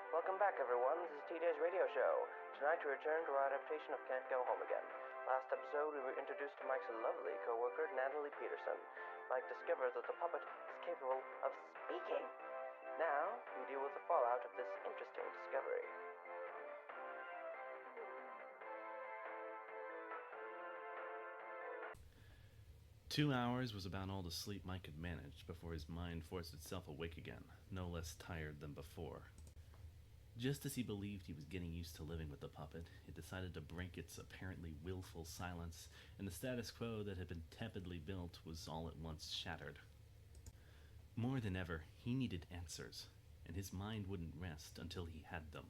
Welcome back, everyone. This is TJ's radio show. Tonight we return to our adaptation of Can't Go Home Again. Last episode, we were introduced to Mike's lovely co-worker, Natalie Peterson. Mike discovers that the puppet is capable of speaking. Now, we deal with the fallout of this interesting discovery. "2 hours was about all the sleep Mike could manage before his mind forced itself awake again, no less tired than before. Just as he believed he was getting used to living with the puppet, it decided to break its apparently willful silence, and the status quo that had been tepidly built was all at once shattered. More than ever, he needed answers, and his mind wouldn't rest until he had them.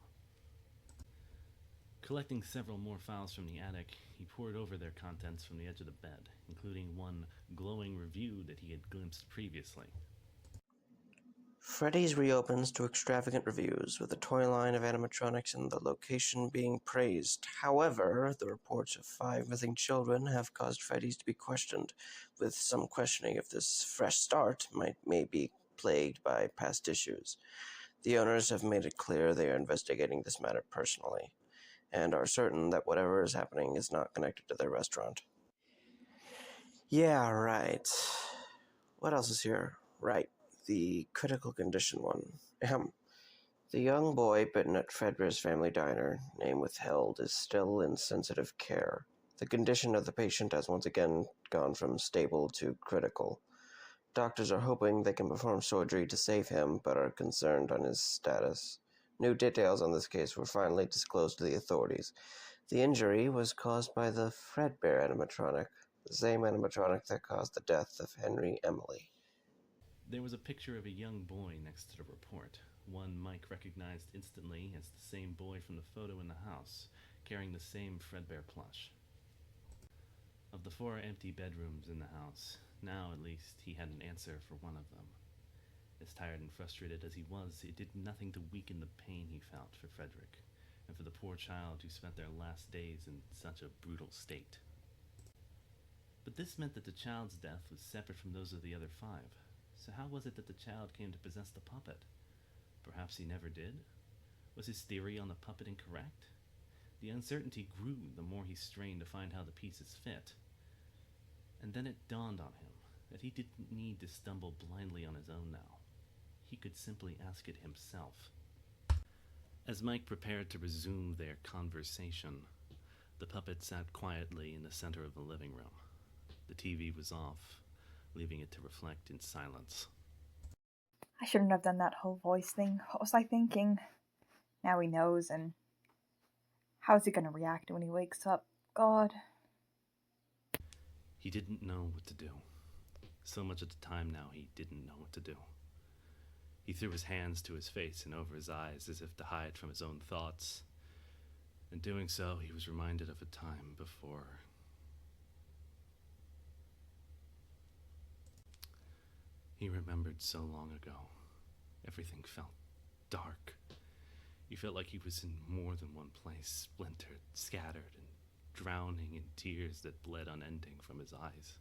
Collecting several more files from the attic, he pored over their contents from the edge of the bed, including one glowing review that he had glimpsed previously. Freddy's reopens to extravagant reviews, with a toy line of animatronics and the location being praised. However, the reports of 5 missing children have caused Freddy's to be questioned, with some questioning if this fresh start may be plagued by past issues. The owners have made it clear they are investigating this matter personally, and are certain that whatever is happening is not connected to their restaurant. Yeah, right. What else is here? Right. The critical condition one. The young boy bitten at Fredbear's family diner, name withheld, is still in sensitive care. The condition of the patient has once again gone from stable to critical. Doctors are hoping they can perform surgery to save him, but are concerned on his status. New details on this case were finally disclosed to the authorities. The injury was caused by the Fredbear animatronic, the same animatronic that caused the death of Henry Emily. There was a picture of a young boy next to the report, one Mike recognized instantly as the same boy from the photo in the house, carrying the same Fredbear plush. Of the 4 empty bedrooms in the house, now at least he had an answer for one of them. As tired and frustrated as he was, it did nothing to weaken the pain he felt for Frederick, and for the poor child who spent their last days in such a brutal state. But this meant that the child's death was separate from those of the other 5. So how was it that the child came to possess the puppet? Perhaps he never did? Was his theory on the puppet incorrect? The uncertainty grew the more he strained to find how the pieces fit. And then it dawned on him that he didn't need to stumble blindly on his own now. He could simply ask it himself. As Mike prepared to resume their conversation, the puppet sat quietly in the center of the living room. The TV was off, leaving it to reflect in silence. I shouldn't have done that whole voice thing. What was I thinking? Now he knows, and how's he going to react when he wakes up? God. He didn't know what to do. So much of the time now, he didn't know what to do. He threw his hands to his face and over his eyes as if to hide from his own thoughts. In doing so, he was reminded of a time before. He remembered so long ago. Everything felt dark. He felt like he was in more than one place, splintered, scattered, and drowning in tears that bled unending from his eyes.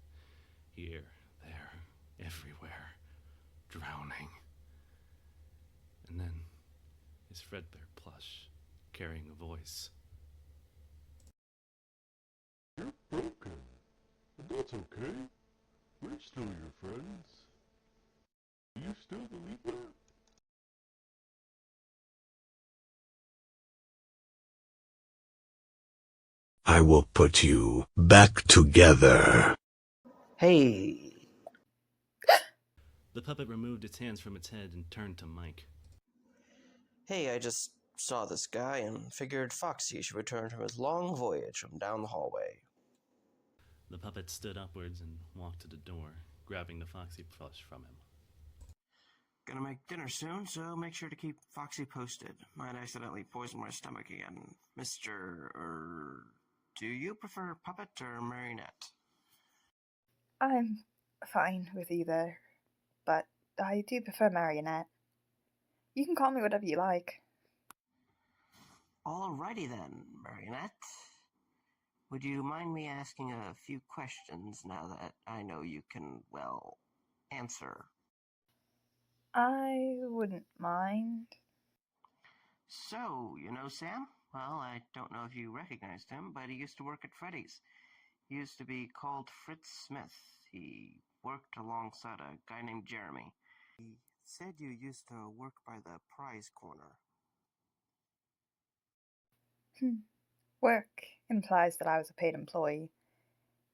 Here, there, everywhere, drowning. And then, his Fredbear plush, carrying a voice. You're broken, but that's okay. We're still your friends. Do you still believe that? I will put you back together. Hey! The puppet removed its hands from its head and turned to Mike. Hey, I just saw this guy and figured Foxy should return from his long voyage from down the hallway. The puppet stood upwards and walked to the door, grabbing the Foxy plush from him. Gonna make dinner soon, so make sure to keep Foxy posted. Might accidentally poison my stomach again. Do you prefer puppet or marionette? I'm fine with either, but I do prefer marionette. You can call me whatever you like. Alrighty then, marionette. Would you mind me asking a few questions now that I know you can, well, answer? I wouldn't mind. So, you know Sam? Well, I don't know if you recognized him, but he used to work at Freddy's. He used to be called Fritz Smith. He worked alongside a guy named Jeremy. He said you used to work by the prize corner. Work implies that I was a paid employee.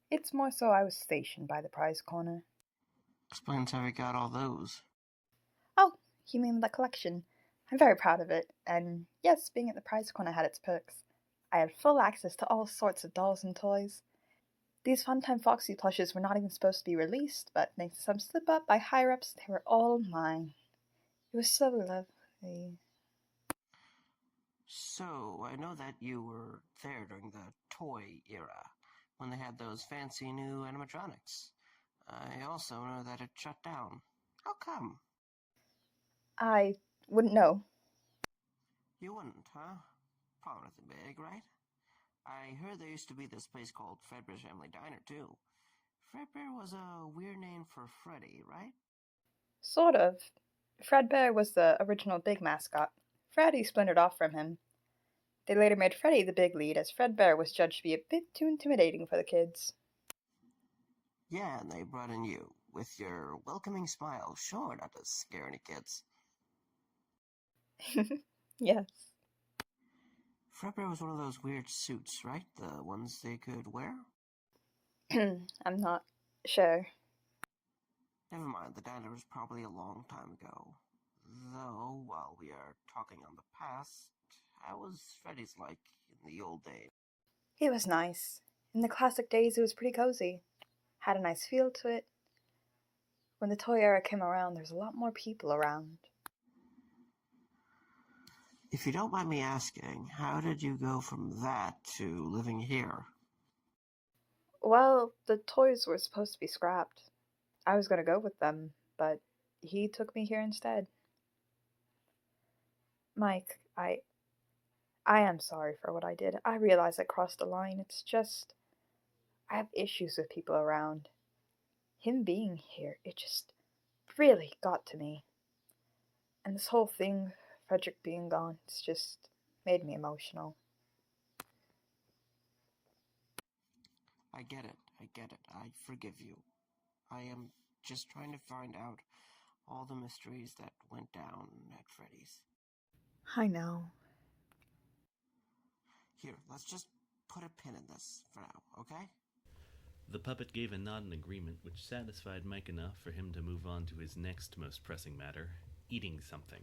It's more so I was stationed by the prize corner. Explains how he got all those. Oh, you mean the collection? I'm very proud of it, and yes, being at the prize corner had its perks. I had full access to all sorts of dolls and toys. These Funtime Foxy plushes were not even supposed to be released, but thanks to some slip up by higher ups, they were all mine. It was so lovely. So, I know that you were there during the toy era, when they had those fancy new animatronics. I also know that it shut down. How come? I wouldn't know. You wouldn't, huh? Probably nothing big, right? I heard there used to be this place called Fredbear's Family Diner, too. Fredbear was a weird name for Freddy, right? Sort of. Fredbear was the original big mascot. Freddy splintered off from him. They later made Freddy the big lead, as Fredbear was judged to be a bit too intimidating for the kids. Yeah, and they brought in you, with your welcoming smile, sure not to scare any kids. Yes. Fredbear was one of those weird suits, right? The ones they could wear? I'm not sure. Never mind, the diner was probably a long time ago. Though, while we are talking on the past, how was Freddy's like in the old days? It was nice. In the classic days, it was pretty cozy. Had a nice feel to it. When the toy era came around, there was a lot more people around. If you don't mind me asking, how did you go from that to living here? Well, the toys were supposed to be scrapped. I was going to go with them, but he took me here instead. Mike, I am sorry for what I did. I realize I crossed the line. It's just I have issues with people around. Him being here, it just really got to me. And this whole thing, Frederick being gone, it's just made me emotional. I get it, I forgive you. I am just trying to find out all the mysteries that went down at Freddy's. I know. Here, let's just put a pin in this for now, okay? The puppet gave a nod in agreement, which satisfied Mike enough for him to move on to his next most pressing matter, eating something.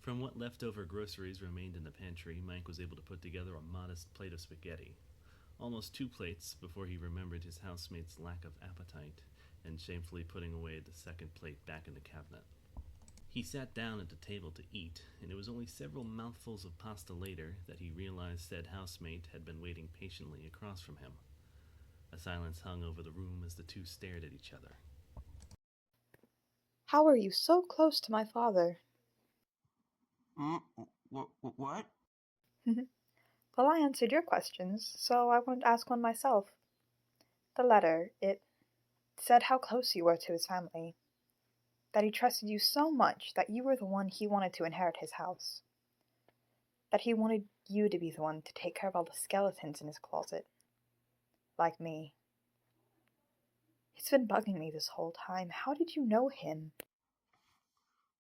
From what leftover groceries remained in the pantry, Mike was able to put together a modest plate of spaghetti. Almost 2 plates before he remembered his housemate's lack of appetite and shamefully putting away the second plate back in the cabinet. He sat down at the table to eat, and it was only several mouthfuls of pasta later that he realized said housemate had been waiting patiently across from him. A silence hung over the room as the two stared at each other. How are you so close to my father? What? Well, I answered your questions, so I wanted to ask one myself. The letter, it said how close you were to his family. That he trusted you so much that you were the one he wanted to inherit his house. That he wanted you to be the one to take care of all the skeletons in his closet. Like me. It's been bugging me this whole time. How did you know him?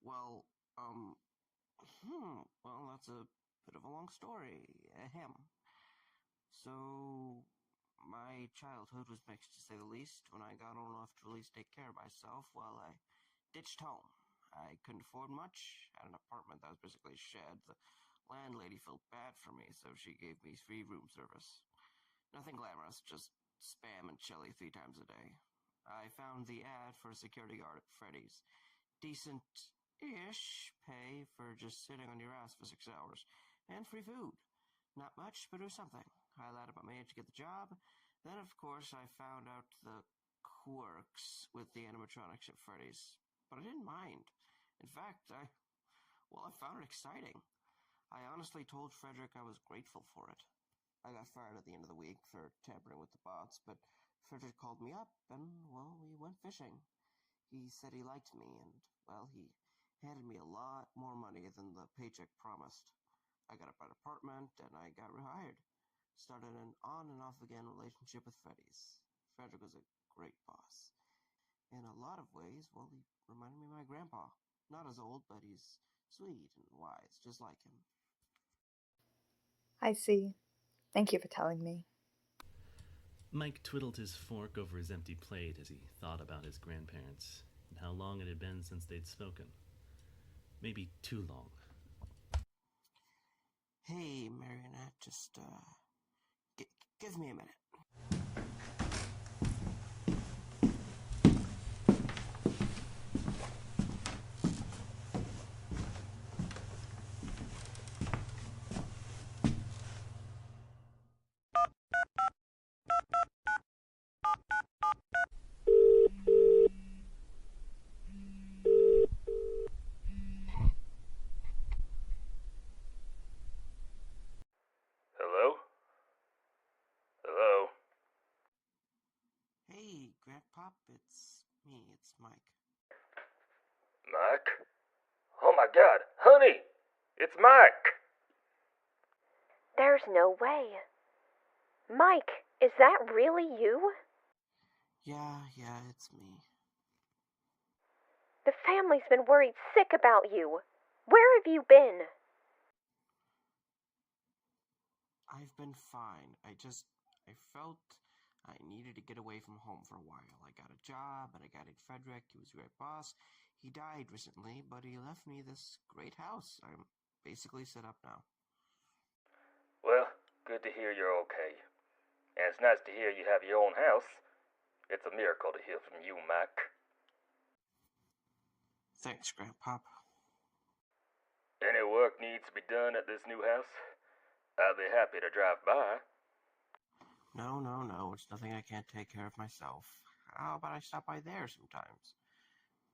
Well, well, that's a bit of a long story. Ahem. So, my childhood was mixed, to say the least. When I got old enough to at least take care of myself, well, I ditched home. I couldn't afford much. Had an apartment that was basically a shed. The landlady felt bad for me, so she gave me free room service. Nothing glamorous, just spam and chili 3 times a day. I found the ad for a security guard at Freddy's. Decent-ish pay for just sitting on your ass for 6 hours. And free food. Not much, but it was something. I lied about my age to get the job. Then, of course, I found out the quirks with the animatronics at Freddy's. But I didn't mind. In fact, I found it exciting. I honestly told Frederick I was grateful for it. I got fired at the end of the week for tampering with the bots, but Frederick called me up, and, well, we went fishing. He said he liked me, and, well, he handed me a lot more money than the paycheck promised. I got a better apartment, and I got rehired. Started an on and off again relationship with Freddy's. Frederick was a great boss. In a lot of ways, well, he reminded me of my grandpa. Not as old, but he's sweet and wise, just like him. I see. Thank you for telling me. Mike twiddled his fork over his empty plate as he thought about his grandparents and how long it had been since they'd spoken. Maybe too long. Hey, Marionette, just, give me a minute. Hello? Hello? Hey, Grandpop, it's me, it's Mike. Mike? Oh my god, honey! It's Mike! There's no way. Mike, is that really you? Yeah, it's me. The family's been worried sick about you. Where have you been? I've been fine. I felt I needed to get away from home for a while. I got a job, and I got Frederick. He was a great boss. He died recently, but he left me this great house. I'm basically set up now. Well, good to hear you're okay. And it's nice to hear you have your own house. It's a miracle to hear from you, Mike. Thanks, Grandpop. Any work needs to be done at this new house? I'll be happy to drive by. No. It's nothing I can't take care of myself. How about I stop by there sometimes?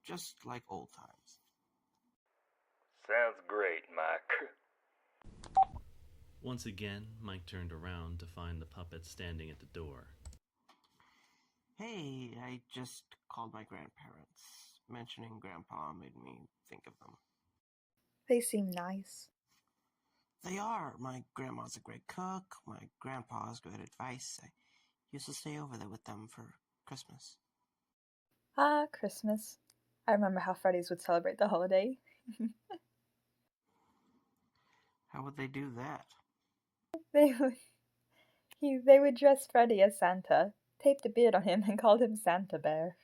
Just like old times. Sounds great, Mike. Once again, Mike turned around to find the puppet standing at the door. Hey, I just called my grandparents. Mentioning Grandpa made me think of them. They seem nice. They are. My grandma's a great cook. My grandpa's good advice. I used to stay over there with them for Christmas. Ah, Christmas. I remember how Freddy's would celebrate the holiday. How would they do that? They would dress Freddy as Santa, taped a beard on him, and called him Santa Bear.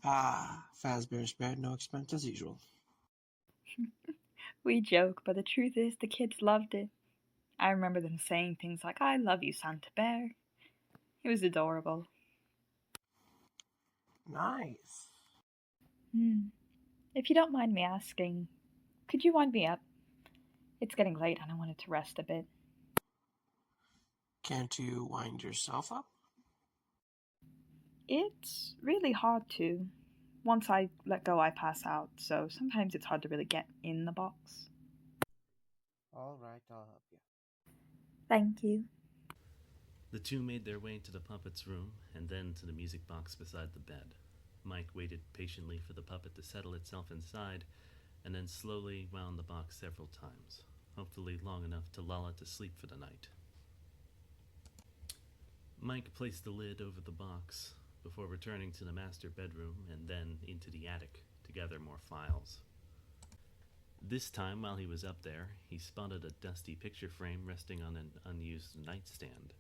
Ah, Fazbear spared no expense as usual. We joke, but the truth is the kids loved it. I remember them saying things like, "I love you, Santa Bear." It was adorable. Nice. If you don't mind me asking, could you wind me up? It's getting late and I wanted to rest a bit. Can't you wind yourself up? It's really hard to. Once I let go, I pass out, so sometimes it's hard to really get in the box. All right, I'll help you. Thank you. The two made their way to the puppet's room and then to the music box beside the bed. Mike waited patiently for the puppet to settle itself inside and then slowly wound the box several times, hopefully long enough to lull it to sleep for the night. Mike placed the lid over the box before returning to the master bedroom and then into the attic to gather more files. This time, while he was up there, he spotted a dusty picture frame resting on an unused nightstand.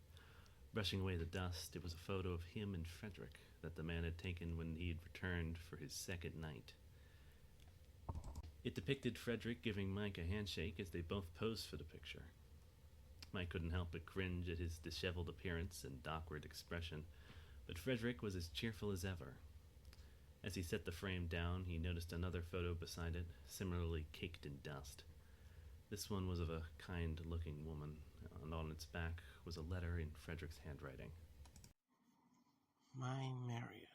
Brushing away the dust, it was a photo of him and Frederick that the man had taken when he had returned for his second night. It depicted Frederick giving Mike a handshake as they both posed for the picture. Mike couldn't help but cringe at his disheveled appearance and awkward expression, but Frederick was as cheerful as ever. As he set the frame down, he noticed another photo beside it, similarly caked in dust. This one was of a kind-looking woman, and on its back was a letter in Frederick's handwriting. My Marion,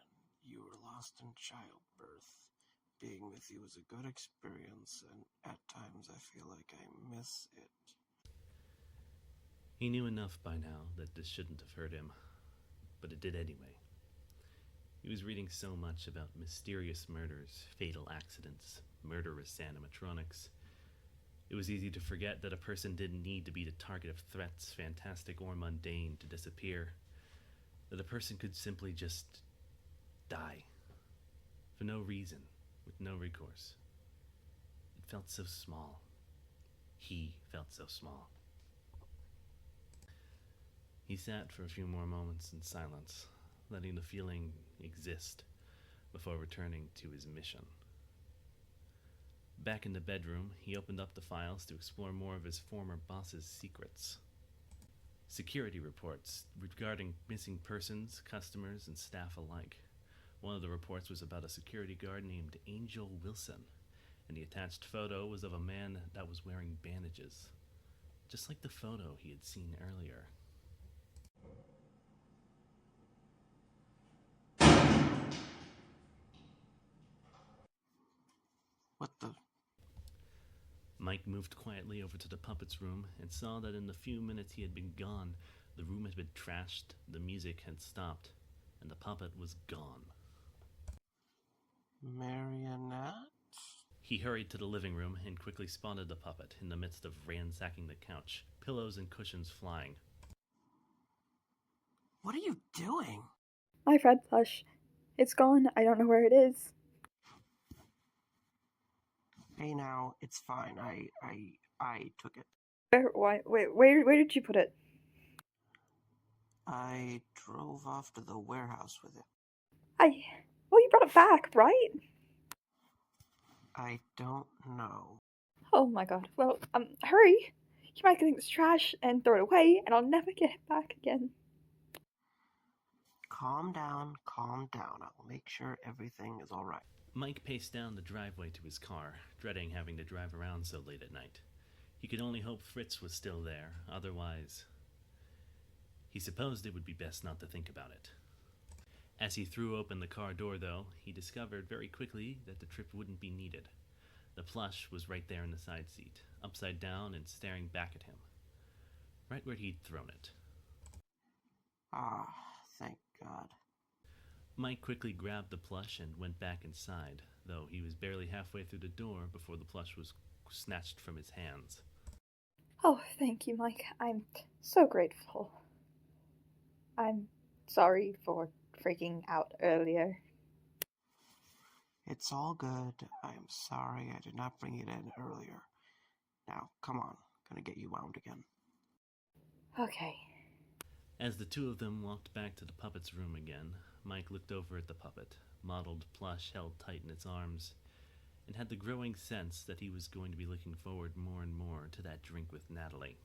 you were lost in childbirth. Being with you was a good experience, and at times I feel like I miss it. He knew enough by now that this shouldn't have hurt him, but it did anyway. He was reading so much about mysterious murders, fatal accidents, murderous animatronics. It was easy to forget that a person didn't need to be the target of threats, fantastic or mundane, to disappear. That a person could simply just die. For no reason, with no recourse. It felt so small. He felt so small. He sat for a few more moments in silence, letting the feeling exist before returning to his mission. Back in the bedroom, he opened up the files to explore more of his former boss's secrets. Security reports regarding missing persons, customers, and staff alike. One of the reports was about a security guard named Angel Wilson, and the attached photo was of a man that was wearing bandages, just like the photo he had seen earlier. What the? Mike moved quietly over to the puppet's room and saw that in the few minutes he had been gone, the room had been trashed, the music had stopped, and the puppet was gone. Marionette? He hurried to the living room and quickly spotted the puppet in the midst of ransacking the couch, pillows and cushions flying. What are you doing? My Fred plush. It's gone. I don't know where it is. Hey now, it's fine. I took it. Where did you put it? I drove off to the warehouse with it. Well, you brought it back, right? I don't know. Oh my god. Well, hurry. You might think it's trash and throw it away, and I'll never get it back again. Calm down, calm down. I'll make sure everything is alright. Mike paced down the driveway to his car, dreading having to drive around so late at night. He could only hope Fritz was still there, otherwise... He supposed it would be best not to think about it. As he threw open the car door, though, he discovered very quickly that the trip wouldn't be needed. The plush was right there in the side seat, upside down and staring back at him, right where he'd thrown it. Ah, thank God. Mike quickly grabbed the plush and went back inside, though he was barely halfway through the door before the plush was snatched from his hands. Oh, thank you, Mike. I'm so grateful. I'm sorry for freaking out earlier. It's all good. I'm sorry I did not bring it in earlier. Now, come on. Gonna get you wound again. Okay. As the two of them walked back to the puppet's room again, Mike looked over at the puppet, mottled plush held tight in its arms, and had the growing sense that he was going to be looking forward more and more to that drink with Natalie.